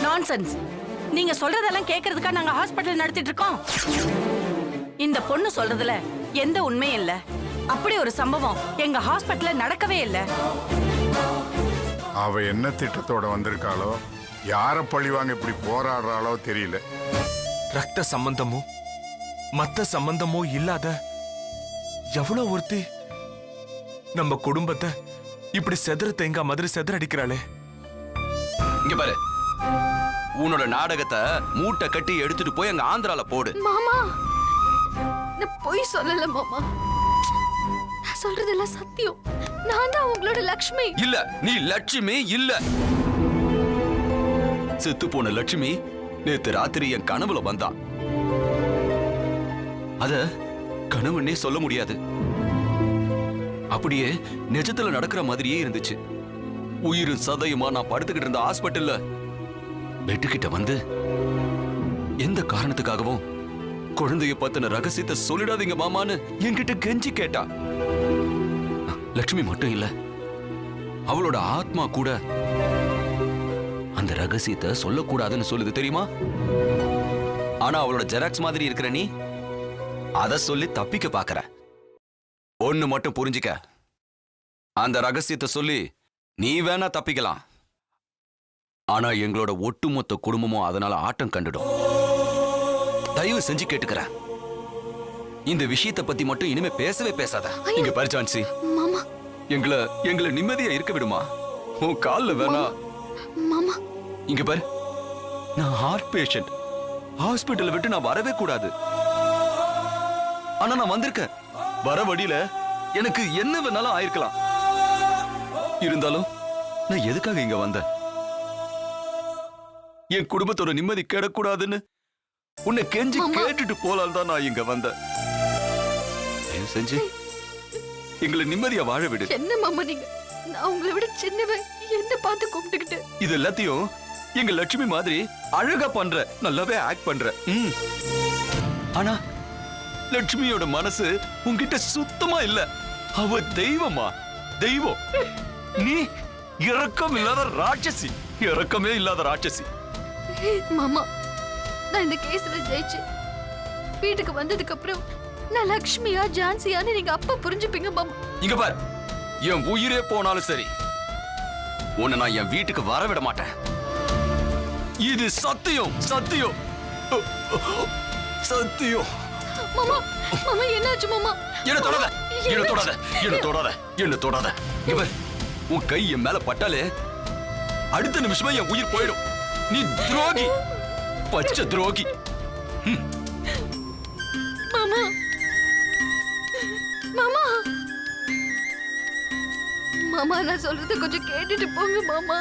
Nonsense. நீங்க சொல்றதெல்லாம் கேக்குறதுக்கா நாங்க ஹாஸ்பிடல் நடத்திட்டு இருக்கோம்? இந்த பொண்ணு சொல்றதுல எந்த உண்மையும் இல்ல. அப்படி ஒரு சம்பவம் எங்க ஹாஸ்பிடல்ல நடக்கவே இல்ல. அவ என்ன திட்டத்தோட வந்திருக்காளோ, யார பழிவாங்க இப்படி போராடுறாளோ தெரியல. ரத்த சம்பந்தமோ மத்த சம்பந்தமோ இல்லாத எவ்வளவு ஒருத்தி நம்ம குடும்பத்தை இப்படி செதற தேங்கா மாதிரி செதற அடிக்கிறாளே. இங்க பாரு, உன்னோட நாடகத்தை மூட்டை கட்டி எடுத்துட்டு போய் அங்க ஆந்திரால போடு. மாமா, நான் பொய் சொல்லல மாமா. நான் சொல்றதெல்லாம் சத்தியம். நான் தான் உங்களோட லட்சுமி. இல்ல, நீ லட்சுமி இல்ல. செத்து போன லட்சுமி நேத்து ராத்திரி என் கனவுல வந்தா. அத கனவுன்னே சொல்ல முடியாது. அப்படியே நிஜத்துல நடக்கிற மாதிரியே இருந்துச்சு. உயிரும் சதையுமா நான் படுத்துக்கிட்டு இருந்த ஹாஸ்பிட்டல்ல பெட்டுக்கிட்ட வந்து எந்த காரணத்துக்காகவும் குழந்தைய பத்தின ரகசியத்தை சொல்லிடாதீங்க மாமான்னு என்கிட்ட கெஞ்சி கேட்டா. லட்சுமி மட்டும் இல்ல, அவளோட ஆத்மா கூட அந்த ரகசியத்தை சொல்லக்கூடாதுன்னு சொல்லுது தெரியுமா? ஆனா அவளோட ஜெராக்ஸ் மாதிரி இருக்கிற நீ அத சொல்லி தப்பிக்க பாக்குற. ஒண்ணு மட்டும் புரிஞ்சுக்க, அந்த ரகசியத்தை சொல்லி நீ வேணா தப்பிக்கலாம், ஆனா எங்களோட ஒட்டுமொத்த குடும்பமும் அதனால ஆட்டம் கண்டுடும். தயவு செஞ்சு கேட்டுக்கிற, இந்த விஷயத்தை பத்தி மட்டும் இனிமே பேசவே பேசாத. இங்க பாரு ஜான்சி, மாமா, எங்களை நிம்மதியா இருக்க விடுமா. உன் கால்ல வேணா. மாமா, இங்க பாரு, நான் ஹார்ட் பேஷண்ட். ஹாஸ்பிட்டல் விட்டு நான் வரவே கூடாது. ஆனா நான் வந்திருக்கேன். வர வழியில எனக்கு என்ன வேணாலும் ஆயிருக்கலாம். இருந்தாலும் நான் எதுக்காக இங்க வந்தேன்? என் குடும்பத்தோட நிம்மதி கெடக்கூடாதுன்னு உன்னை கெஞ்சி கேட்டுட்டு போலால் தான் நான் இங்க வந்தேன். செஞ்சு எங்களை நிம்மதியா வாழ விடு. என்ன மாமா நீங்க? நான் உங்களை விட சின்னவன், என்ன பார்த்து கூப்பிட்டுக்கிட்டு இது எல்லாத்தையும் எங்க லட்சுமி மாதிரி அழகா பண்ற, நல்லாவே ஆக்ட் பண்ற. ஆனா லட்சுமியோட மனசு உன்கிட்ட சுத்தமா இல்ல. அவ தெய்வமா, தெய்வம். நீ இரக்கம் இல்லாத ராட்சசி, இரக்கமே இல்லாத ராட்சசி. மாமா, நான் இந்த கேஸ்ல ஜெயிச்சு வீட்டுக்கு வந்ததுக்கு அப்புறம் நான் லக்ஷ்மியா ஜான்சியான்னு நீங்க அப்ப புரிஞ்சுப்பீங்க மாமா. இங்க பார், என் உயிரே போனாலும் சரி, உன்னை நான் என் வீட்டுக்கு வர விட மாட்டேன். இது சத்தியம், சத்தியம், சத்தியம். மாமா, மாமா என்னாச்சு மாமா? என்ன தொடாத, என்ன தொடாத, என்ன தொடாத, என்ன தொடாத. இங்க பார், உன் கை என் மேல பட்டாலே அடுத்த நிமிஷமா என் உயிர் போயிடும். நீ துரோகி, பச்சை துரோகி. மாமா, மாமா, மாமா நான் சொல்றத கொஞ்சம் கேட்டுட்டு போங்க மாமா.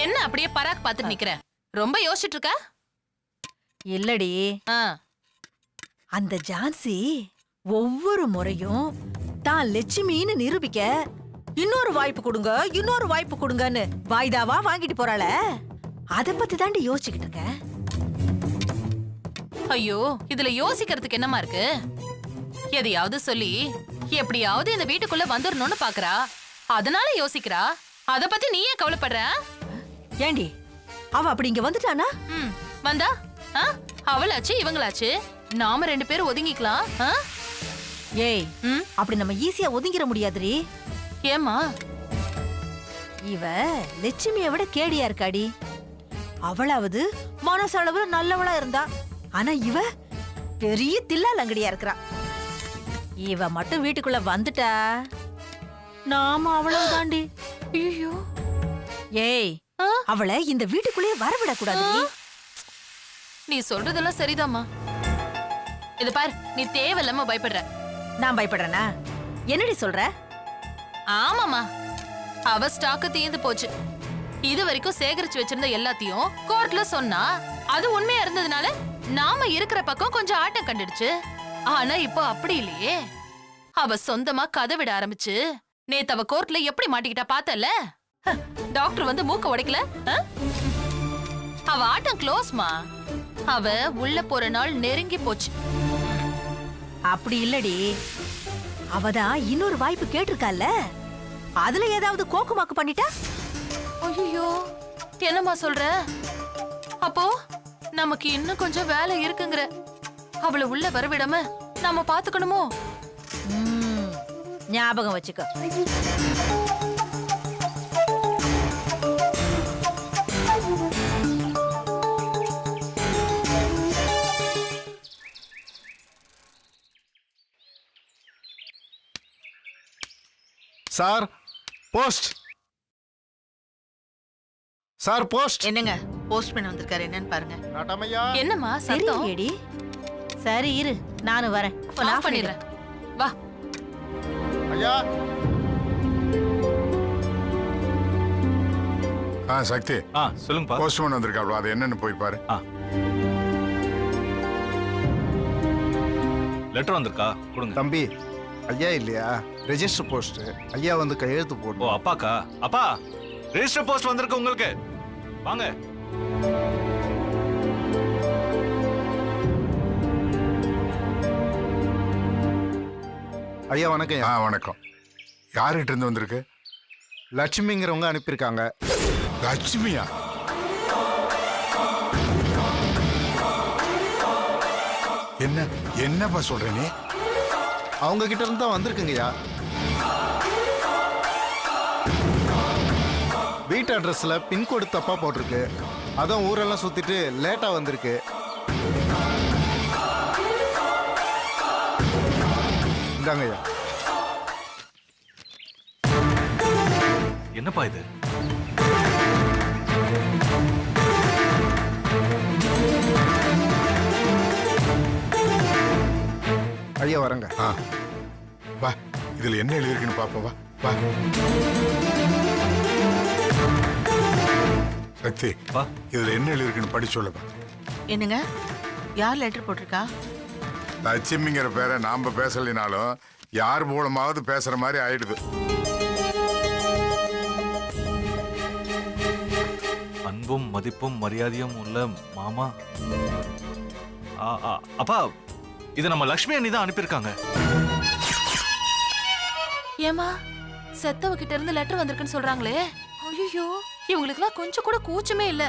என்ன அப்படியே பராக் பாத்து நிக்கிற? ரொம்ப யோசிச்சுட்டு இருக்க? இல்லடி, அந்த ஜான்சி ஒவ்வொரு முறையும் தான் லட்சுமின்னு நிரூபிக்க இன்னொரு வாய்ப்பு கொடுங்க, இன்னொரு வாய்ப்பு கொடுங்கன்னு வாய்தாவா வாங்கிட்டு போறாள. அத பத்தி தாண்டி யோசிச்சுக்கிட்டு இருக்க. ஐயோ, இதுல யோசிக்கிறதுக்கு என்னமா இருக்கு? எதையாவது சொல்லி எப்படியாவது இந்த வீட்டுக்குள்ள வந்துடணும்னு பாக்குறா, அதனால யோசிக்கிறா. அத பத்தி நீ ஏன் கவலைப்படுற? ஏண்டி, அவ அப்படி இங்க வந்துட்டானா? வந்தா அவளாச்சு இவங்களாச்சு, நாம ரெண்டு பேரும் ஒதுங்கிக்கலாம். ஏய், அப்படி நம்ம ஈஸியா ஒதுங்கிட முடியாதுரி. ஏமா? இவ லட்சுமியை விட கேடியா இருக்காடி. அவளாவது மனசளவுல நல்லவளா இருந்தா, ஆனா இவ பெரிய தில்லாலங்கடியா இருக்கிறா. இவ மட்டும் வீட்டுக்குள்ள வந்துட்டா நாம அவ்வளவு தாண்டி. ஐயோ ஏய், அவளை இந்த வீட்டுக்குள்ளேயே வரவிடக்கூடாது. நீ சொல்றதெல்லாம் சரிதாம்மா. இது பாரு, நீ தேவையில்லாம பயப்படுற. நான் பயப்படுறேனா? என்னடி சொல்ற? ஆமாமா, அவ ஸ்டாக்கு தீந்து போச்சு. இது வரைக்கும் சேகரிச்சு வச்சிருந்த எல்லாத்தையும் கோர்ட்ல சொன்னா அது உண்மையா இருந்ததுனால நாம இருக்கிற பக்கம் கொஞ்சம் ஆட்டம் கண்டுடுச்சு. ஆனா இப்போ அப்படி இல்லையே. அவ சொந்தமா கதை விட ஆரம்பிச்சு நேத்து அவ கோர்ட்ல எப்படி மாட்டிக்கிட்டா பார்த்தல? டாக்டர் வந்து மூக்க உடைக்கல. அவ ஆட்டம் க்ளோஸ்மா. அவ உள்ள போற நாள் நெருங்கி போச்சு. அப்படி இல்லடி, அவதான் இன்னொரு வாய்ப்பு கேட்டிருக்கால. அதுல ஏதாவது கோக்குமாக்கு பண்ணிட்டா? ஐயோ, என்னம்மா சொல்ற? அப்போ நமக்கு இன்னும் கொஞ்சம் வேலை இருக்குங்கிற. அவளை உள்ள வரவிடாம நாம பாத்துக்கணுமோ? ஞாபகம் வச்சுக்க. Sir post. Sir post. என்னங்க போஸ்ட்மேன் வந்திருக்காரு, என்னன்னு பாருங்க. நாட்டாமையா. என்னம்மா சரி சத்தம்? ஏடி, சரி இரு, நானும் வரேன். ஆஃப் பண்ணிடுறேன். வா. ஐயா. சக்தி, சொல்லுங்கப்பா. போஸ்ட்மேன் வந்திருக்காப்ல, அது என்னன்னு போய் பாரு. லெட்டர் வந்திருக்கா? கொடுங்க. தம்பி, ஐயா இல்லையா? Register post. ஐயா வந்து கையெழுத்து ஓ, போடும். அப்பாக்கா? அப்பா, ரெஜிஸ்டர் போஸ்ட் வந்திருக்கு உங்களுக்கு. வாங்க. ஐயா வணக்கம் ஐயா. வணக்கம். யார்கிட்ட இருந்து வந்திருக்கு? லட்சுமிங்கிறவங்க அனுப்பியிருக்காங்க. லட்சுமியா? என்னப்பா சொல்ற நீ? அவங்க கிட்ட இருந்து தான் வந்திருக்குங்கய்யா. வீட்டு அட்ரஸ்ல பின்கோடு தப்பா போட்டிருக்கு. அதான் ஊரெல்லாம் சுத்திட்டு லேட்டா வந்திருக்கு. இந்தாங்க ஐயா. என்னப்பா இது? ஐயா வரங்க. வா, இதுல என்ன எழுதிருக்குன்னு பாப்போம். வா வா. சக்தி, இதுல என்ன எழுதிருக்குன்னு படி சொல்லுப்பா. என்னங்க, யார் லெட்டர் போட்டிருக்கா? லட்சுமிங்கிற பேரை நாம பேசலினாலும் யார் மூலமாவது பேசுற மாதிரி ஆயிடுது. அன்பும் மதிப்பும் மரியாதையும் உள்ள மாமா. அப்பா, இத நம்ம லட்சுமி அண்ணி தான் அனுப்பியிருக்காங்க. ஏமா, செத்தவ கிட்ட இருந்து லெட்டர் வந்திருக்குன்னு சொல்றாங்களே. ஐயோ, இவங்களுக்குலாம் கொஞ்சம் கூட கூச்சமே இல்ல.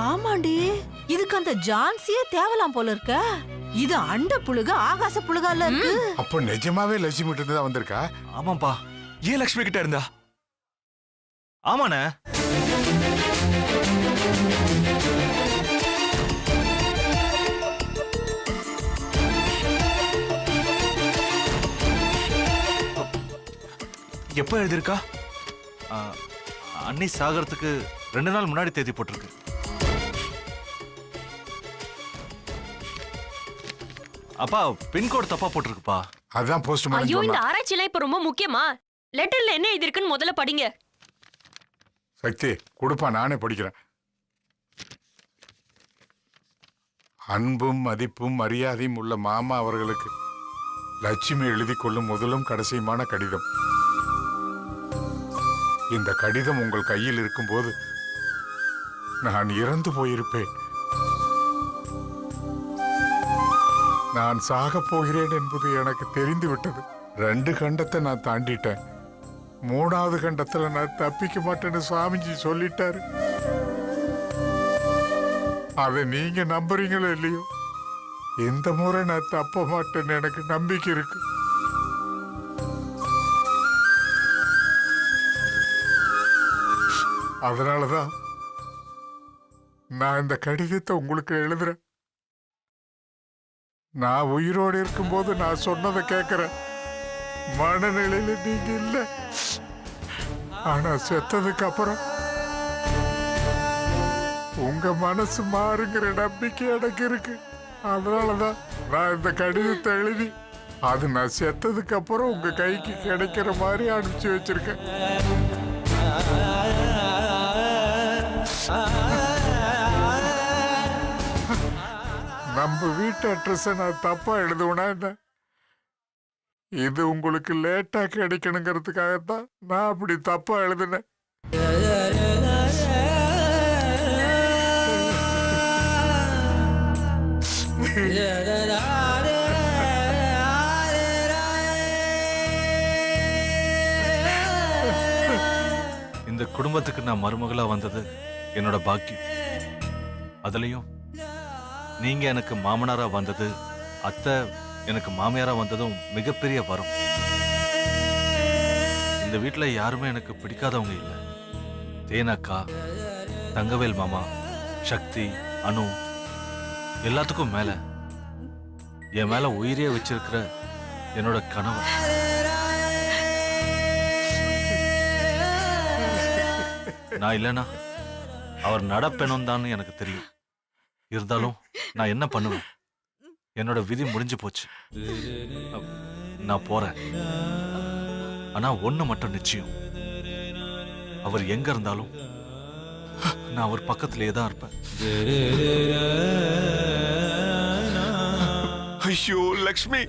ஆமாண்டி, இதுக்கு அந்த ஜான்சியே தேவலாம் போல இருக்க. இது அண்ட புழுக ஆகாச புழுகால இருக்கு. அப்ப நிஜமாவே லட்சுமி கிட்ட இருந்து தான் வந்திருக்கா? ஆமாப்பா. ஏன் லட்சுமி கிட்ட இருந்தா? ஆமாண்ணே. எப்ப எழுதிருக்கா? அண்ணி சாகறதுக்கு 2 நாள் முன்னாடி தேதி போட்டிருக்கு. அப்பா, பின்கோடு தப்பா போட்டிருக்குப்பா. அதான் போஸ்ட்மேன் ஐயோ, இந்த சொன்னா. ஆராய்ச்சிலாம் இப்ப ரொம்ப முக்கியமா? லெட்டர்ல என்ன எழுதிருக்குன்னு முதல்ல படிங்க. சக்தி கொடுப்பா, நானே படிக்கிறேன். அன்பும் மதிப்பும் மரியாதையும் உள்ள மாமா அவர்களுக்கு லட்சுமி எழுதி கொள்ளும் முதலும் கடைசியுமான கடிதம். இந்த கடிதம் உங்கள் கையில் இருக்கும்போது நான் இறந்து போயிருப்பேன். நான் சாக போகிறேன் என்பது எனக்கு தெரிந்து விட்டது. 2 கண்டத்தை நான் தாண்டிட்டேன். 3வது கண்டத்துல நான் தப்பிக்க மாட்டேன்னு சுவாமிஜி சொல்லிட்டாரு. அதை நீங்க நம்புறீங்களோ இல்லையோ, இந்த முறை நான் தப்ப மாட்டேன்னு எனக்கு நம்பிக்கை இருக்கு. அதனாலதான் நான் இந்த கடிதத்தை உங்களுக்கு எழுதுறேன். நான் உயிரோடு இருக்கும்போது நான் சொன்னதை கேட்கிறேன். மனநிலையில நீங்க இல்ல. ஆனா செத்ததுக்கு அப்புறம் உங்க மனசு மாறுங்கிற நம்பிக்கை எனக்கு இருக்கு. அதனாலதான் நான் இந்த கடிதத்தை எழுதி அது நான் செத்ததுக்கு அப்புறம் உங்க கைக்கு கிடைக்கிற மாதிரி அனுப்பிச்சு வச்சிருக்கேன். நம்ம வீட்டு அட்ரஸை நான் தப்பா எழுதுவேனா என்ன? இது உங்களுக்கு லேட்டா கிடைக்கணுங்கிறதுக்காகத்தான் நான் அப்படி தப்பா எழுதினேன். இந்த குடும்பத்துக்கு நான் மருமகளா வந்தது என்னோட பாக்கியம். அதுலயும் நீங்க எனக்கு மாமனாரா வந்தது, அத்தை எனக்கு மாமியாரா வந்ததும் மிகப்பெரிய வரம். இந்த வீட்டுல யாருமே எனக்கு பிடிக்காதவங்க இல்லை. தேனக்கா, தங்கவேல் மாமா, சக்தி, அனு, எல்லாத்துக்கும் மேல என் மேல உயிரே வச்சிருக்கிற என்னோட கணவன். நான் இல்லைன்னா அவர் நடப்பேனும் தான் எனக்கு தெரியும். இருந்தாலும் நான் என்ன பண்ணுவேன்? என்னோட விதி முடிஞ்சு போச்சு. நான் போறேன். ஆனா ஒண்ணு மட்டும் நிச்சயம், அவர் எங்க இருந்தாலும் நான் அவர் பக்கத்திலேயே தான் இருப்பேன். ஐயோ லக்ஷ்மி,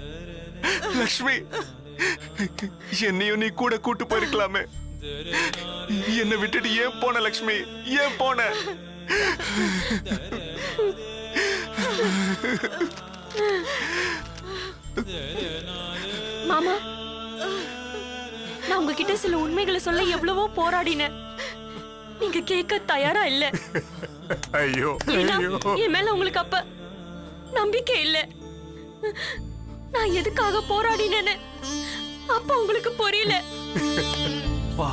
லக்ஷ்மி, என்னையும் நீ கூட கூட்டு போயிருக்கலாமே. என்னை விட்டுட்டு ஏன் போன லக்ஷ்மி? ஏன் போன? மாமா, நான் உங்ககிட்ட சில உண்மைகளை சொல்ல எவ்வளவோ போராடினேன். நீங்க கேட்க தயாரா இல்ல. ஐயோ ஏன்னா, ஐயோ, என் மேல உங்களுக்கு அப்ப நம்பிக்கை இல்ல. நான் எதுக்காக போராடினேன்னு அப்ப உங்களுக்கு புரியல. வா,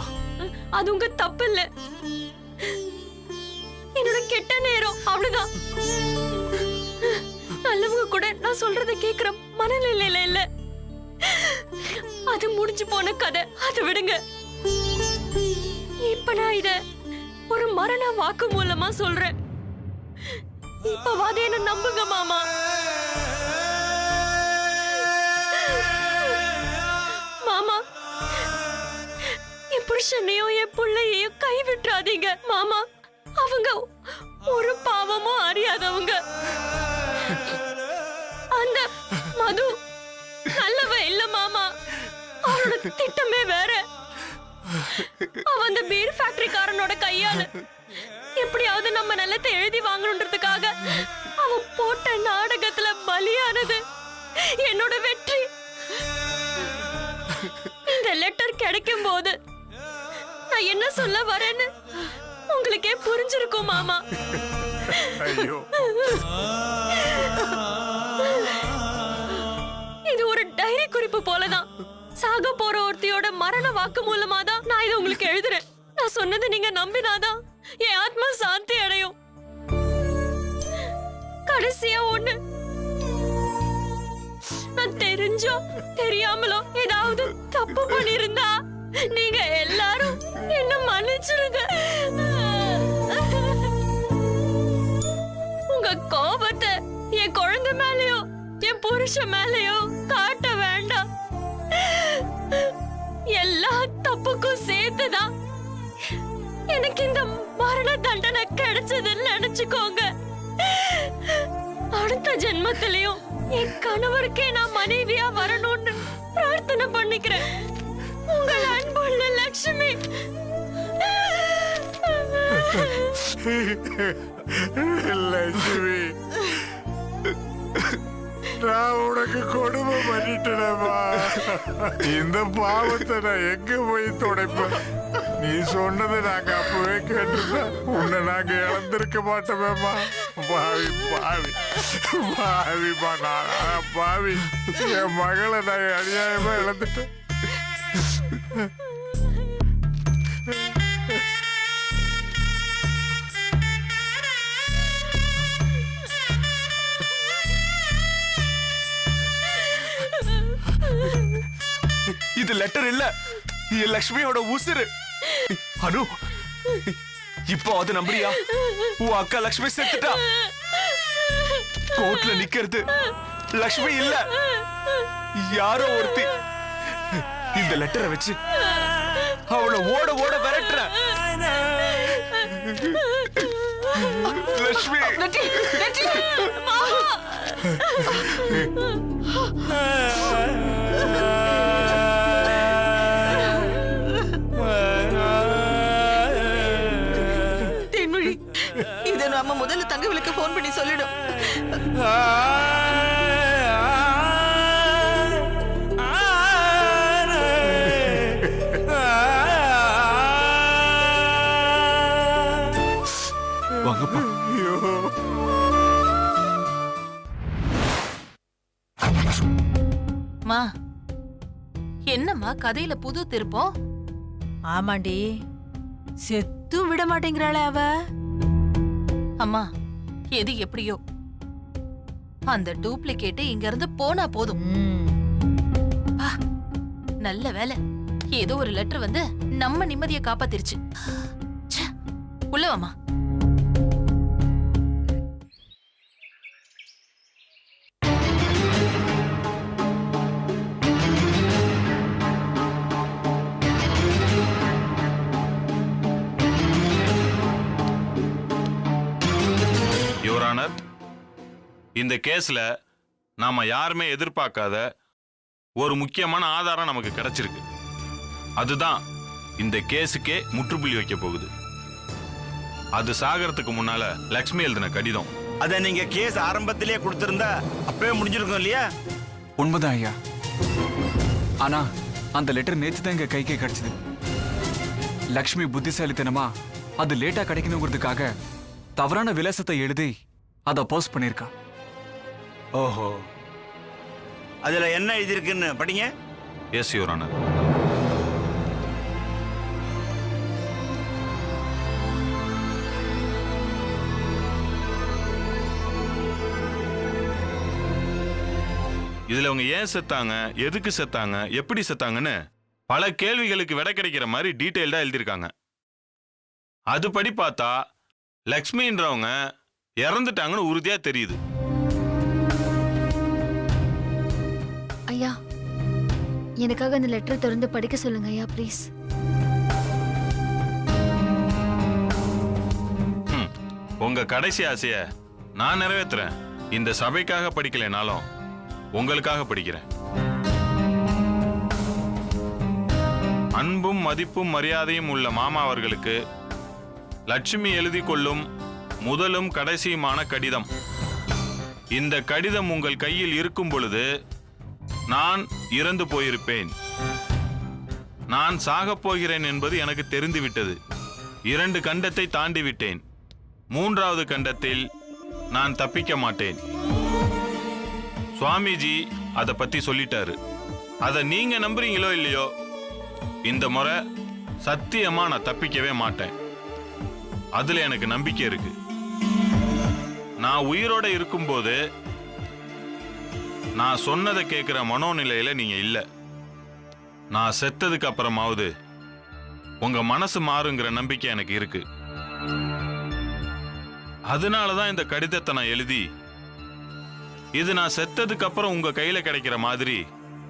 அது உங்க தப்பு இல்ல, என்னோட கெட்ட நேரம், அவ்வளவுதான். நல்லவங்க கூட நான் சொல்றதை கேக்குற மனநிலையில இல்ல. அது முடிஞ்சு போன கதை, அதை விடுங்க. இப்ப நான் இத ஒரு மரண வாக்கு மூலமா சொல்றேன். இப்பவாது என்ன நம்புங்க மாமா. மாமா, என் புருஷனையும் என் பிள்ளையையும் கைவிட்டுறாதீங்க மாமா. அவங்க ஒரு பாவமும் அறியாதவங்க. அந்த மது நல்லவ இல்ல மாமா. அவனோட திட்டமே வேற. அவன் அந்த பீர் ஃபேக்டரிக்காரனோட கையால எப்படியாவது நம்ம நிலத்தை எழுதி வாங்கணுன்றதுக்காக அவன் போட்ட நாடகத்துல பலியானது என்னோட வெற்றி. இந்த லெட்டர் கிடைக்கும் போது நான் என்ன சொல்ல வரேன்னு உங்களுக்கே புரிஞ்சிருக்கும் மாமா. ஐயோ, இது ஒரு டைரி குறிப்பு போலதான். சாக போற ஒருத்தியோட மரண வாக்கு மூலமா தான் நான் இதை உங்களுக்கு எழுதுறேன். நான் சொன்னது நீங்க நம்பினாதான் என் ஆத்மா சாந்தி அடையும். கடைசியா ஒண்ணு, நான் தெரிஞ்சோ தெரியாமலோ ஏதாவது தப்பு பண்ணிருந்தா நீங்க எல்லாரும் என்ன மன்னிச்சிருங்க. உங்க கோபத்தை என் குழந்தை மேலயோ என் புருஷன் மேலயோ காட்ட வேண்டாம். எல்லா தப்புக்கும் சேர்த்துதான் எனக்கு இந்த மரண தண்டனை கிடைச்சதுன்னு நினைச்சுக்கோங்க. அடுத்த ஜென்மத்திலையும் என் கணவருக்கே நான் மனைவியா வரணும்னு பிரார்த்தனை பண்ணிக்கிறேன். உங்கள் அன்புள்ள லட்சுமி. லட்சுமி, நான் உனக்கு கொடுமை பண்ணிட்டேனேம்மா. இந்த பாவத்தை நான் எங்க போய் துடைப்பேன்? நீ சொன்னதை நாங்க அப்பவே கேட்டிருந்தோம். உன்னை நாங்க இழந்திருக்க மாட்டோமேம்மா. பாவி பாவி பாவிமா, நான் பாவி. என் மகளை நான் அநியாயமா இழந்துட்டேன். இது லெட்டர் இல்ல, என் லக்ஷ்மியோட உசுரு. அனு, இப்போ அது நம்புறியா? உன் அக்கா லக்ஷ்மி செத்துட்டா. கோர்ட்ல நிக்கிறது லக்ஷ்மி இல்ல, யாரோ ஒருத்தி. இந்த லெட்டரை வச்சு அவளை ஓட ஓட விரட்டுற. லக்ஷ்மி, தென்மொழி, இத நாம முதல்ல தங்கவிலுக்கு போன் பண்ணி சொல்லிடும். வாங்கப்பா. மா, என்னம்மா கதையில புது திருப்பம்? ஆமாண்டி, செத்தும் விட மாட்டேங்கிறாளே அவ. அம்மா, எது எப்படியோ அந்த டூப்ளிகேட் இங்க இருந்து போனா போதும். பா, நல்ல வேலை, ஏதோ ஒரு லெட்டர் வந்து நம்ம நிம்மதியை காப்பாத்திருச்சு. ச்சே, உள்ள வாமா. யுவர் ஆனர், இந்த கேஸ்ல நாம யாருமே எதிர்பார்க்காத ஒரு முக்கியமான ஆதாரம் நமக்கு கிடைச்சிருக்கு. அதுதான் இந்த கேஸுக்கே முற்றுப்புள்ளி வைக்க போகுது. அது சாகறதுக்கு முன்னால லக்ஷ்மி எழுதின கடிதம். அத நீங்க கேஸ் ஆரம்பத்திலேயே கொடுத்திருந்தா அப்பவே முடிஞ்சிருக்கும் இல்லையா? உண்மைதான் ஐயா. ஆனா அந்த லெட்டர் நேத்து தான் எங்க கைக்கே கிடைச்சது. லக்ஷ்மி புத்திசாலித்தனமா அது லேட்டா கிடைக்கணுங்கிறதுக்காக தவறான விலாசத்தை எழுதி அதை போஸ்ட் பண்ணிருக்கா. ஓஹோ, அதுல என்ன எழுதிருக்குன்னு படிங்க. Yes your honour. இதுல அவங்க ஏன் செத்தாங்க, எதுக்கு செத்தாங்க, எப்படி செத்தாங்கன்னு பல கேள்விகளுக்கு விடை கிடைக்கிற மாதிரி டீட்டெயில்டா எழுதியிருக்காங்க. அதுபடி பார்த்தா லக்ஷ்மின்றவங்க இறந்துட்டாங்கன்னு உறுதியா தெரியுது. ஐயா, எனக்காக அந்த லெட்டர் திறந்து படிக்க சொல்லுங்க ஐயா, ப்ளீஸ். உங்க கடைசி ஆசைய நான் நிறைவேற்றுறேன். இந்த சபைக்காக படிக்கலைனாலும் உங்களுக்காக படிக்கிறேன். அன்பும் மதிப்பும் மரியாதையும் உள்ள மாமா அவர்களுக்கு லட்சுமி எழுதி கொள்ளும் முதலும் கடைசியுமான கடிதம். இந்த கடிதம் உங்கள் கையில் இருக்கும் பொழுது நான் இறந்து போயிருப்பேன். நான் சாகப் போகிறேன் என்பது எனக்கு தெரிந்துவிட்டது. 2 கண்டத்தை தாண்டி விட்டேன். 3வது கண்டத்தில் நான் தப்பிக்க மாட்டேன். சுவாமிஜி அதை பத்தி சொல்லிட்டாரு. அதை நீங்க நம்புறீங்களோ இல்லையோ, இந்த முறை சத்தியமா நான் தப்பிக்கவே மாட்டேன். அதுல எனக்கு நம்பிக்கை இருக்கு. நான் உயிரோட இருக்கும்போது நான் சொன்னதை கேட்கிற மனோநிலையில நீங்க இல்ல. நான் செத்ததுக்கு அப்புறமாவது உங்க மனசு மாறுங்கிற நம்பிக்கை எனக்கு இருக்கு. அதனாலதான் இந்த கடிதத்தை நான் எழுதி இது நான் செத்ததுக்கு அப்புறம் உங்க கையில கிடைக்கிற மாதிரி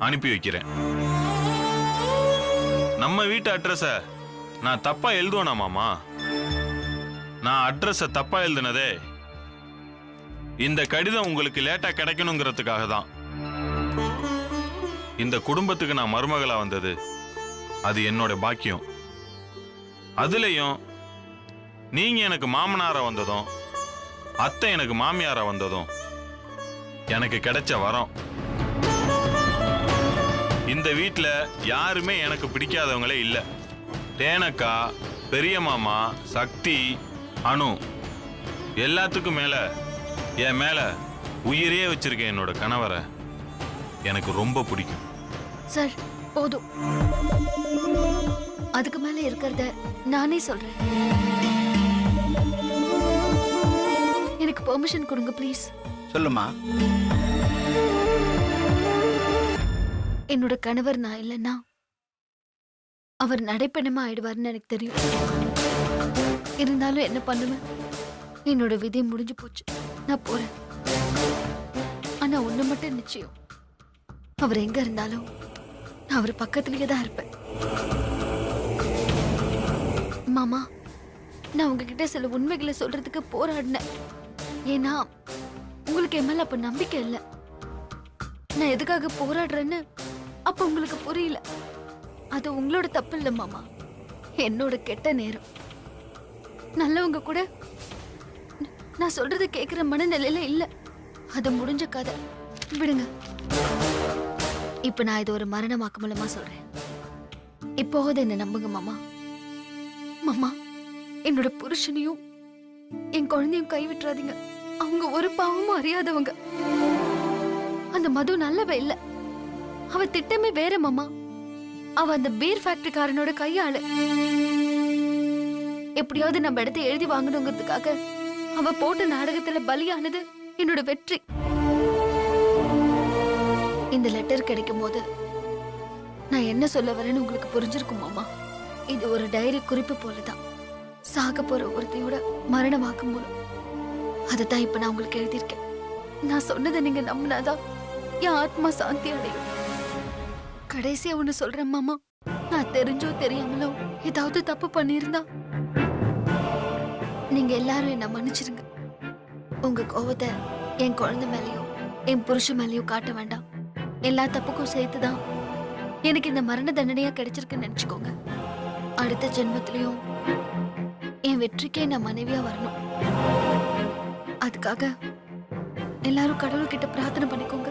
அனுப்பி வைக்கிறேன். நம்ம வீட்டு அட்ரஸ நான் தப்பா எழுதுவேனா மாமா? நான் அட்ரஸ தப்பா எழுதுனதே இந்த கடிதம் உங்களுக்கு லேட்டா கிடைக்கணுங்கிறதுக்காக தான். இந்த குடும்பத்துக்கு நான் மருமகளா வந்தது அது என்னோட பாக்கியம். அதுலயும் நீங்க எனக்கு மாமனாரா வந்ததும் அத்தை எனக்கு மாமியாரா வந்ததும் எனக்கு கிடைச்ச வரம். இந்த வீட்டுல யாருமே எனக்கு பிடிக்காதவங்களே இல்ல. தேனக்கா, பெரிய மாமா, சக்தி, அனு, எல்லாத்துக்கும் மேல என் மேல உயிரே வச்சிருக்கேன் என்னோட கணவரை. எனக்கு ரொம்ப பிடிக்கும். சார், போதும். அதுக்கு மேல இருக்கிறத நானே சொல்றேன். எனக்கு பெர்மிஷன் கொடுங்க ப்ளீஸ். சொல்லுமா. என்னோட கணவர் நான் இல்லைன்னா அவர் நடைப்பெணமா ஆயிடுவாருன்னு எனக்கு தெரியும். இருந்தாலும் என்ன பண்ணுவேன்? என்னோட விதி முடிஞ்சு போச்சு. நான் போறேன். ஆனா ஒண்ணு மட்டும் நிச்சயம், அவர் எங்க இருந்தாலும் நான் அவர் பக்கத்துலயே தான் இருப்பேன். மாமா, நான் உங்ககிட்ட சில உண்மைகளை சொல்றதுக்கு போராடினேன். ஏன்னா உங்களுக்கு என் மேல அப்ப நம்பிக்கை இல்லை. நான் எதுக்காக போராடுறேன்னு அப்ப உங்களுக்கு புரியல. அது உங்களோட தப்பு இல்ல மாமா, என்னோட கெட்ட நேரம். நல்லவங்க கூட நான் சொல்றத கேட்கிற மனநிலையில இல்ல. அது முடிஞ்ச கதை, விடுங்க. இப்ப நான் இது ஒரு மரண வாக்குமூலமா சொல்றேன். இப்போது என்ன நம்புங்க மாமா. மாமா, என்னோட புருஷனையும் என் குழந்தையும் கைவிட்டுறாதீங்க. அவங்க ஒரு பாவமும் அறியாதவங்க. அந்த மது நல்லவ இல்ல. அவ திட்டமே வேற மாமா. அவ அந்த பீர் ஃபேக்டரிக்காரனோட கையாளு. எப்படியாவது நம்ம இடத்தை எழுதி வாங்கணுங்கிறதுக்காக அவ போட்ட நாடகத்துல பலியானது என்னோட வெற்றி. இந்த லெட்டர் கிடைக்கும் போது நான் என்ன சொல்ல வரேன்னு உங்களுக்கு புரிஞ்சிருக்கும் மாமா. இது ஒரு டைரி குறிப்பு போலதான். சாக போற ஒருத்தையோட மரண வாக்குமூலம். அதுதான் இப்ப நான் உங்களுக்கு எழுதியிருக்கேன். நான் சொன்னதை நீங்க நம்பினாதான் என் ஆத்மா சாந்தி அடையும். கடைசியா ஒண்ணு சொல்றேன் மாமா, நான் தெரிஞ்சோ தெரியாமலோ ஏதாவது தப்பு பண்ணியிருந்தா நீங்க எல்லாரும் என்ன மன்னிச்சிருங்க. உங்க கோவத்தை என் குழந்தை மேலயும் என் புருஷன் மேலயும் காட்ட வேண்டாம். எல்லா தப்புக்கும் சேர்த்துதான் எனக்கு இந்த மரண தண்டனையா கிடைச்சிருக்குன்னு நினைச்சுக்கோங்க. அடுத்த ஜென்மத்திலையும் என் வெற்றிக்கே நான் மனைவியா வரணும். அதுக்காக எல்லாரும் கடவுள்கிட்ட பிரார்த்தனை பண்ணிக்கோங்க.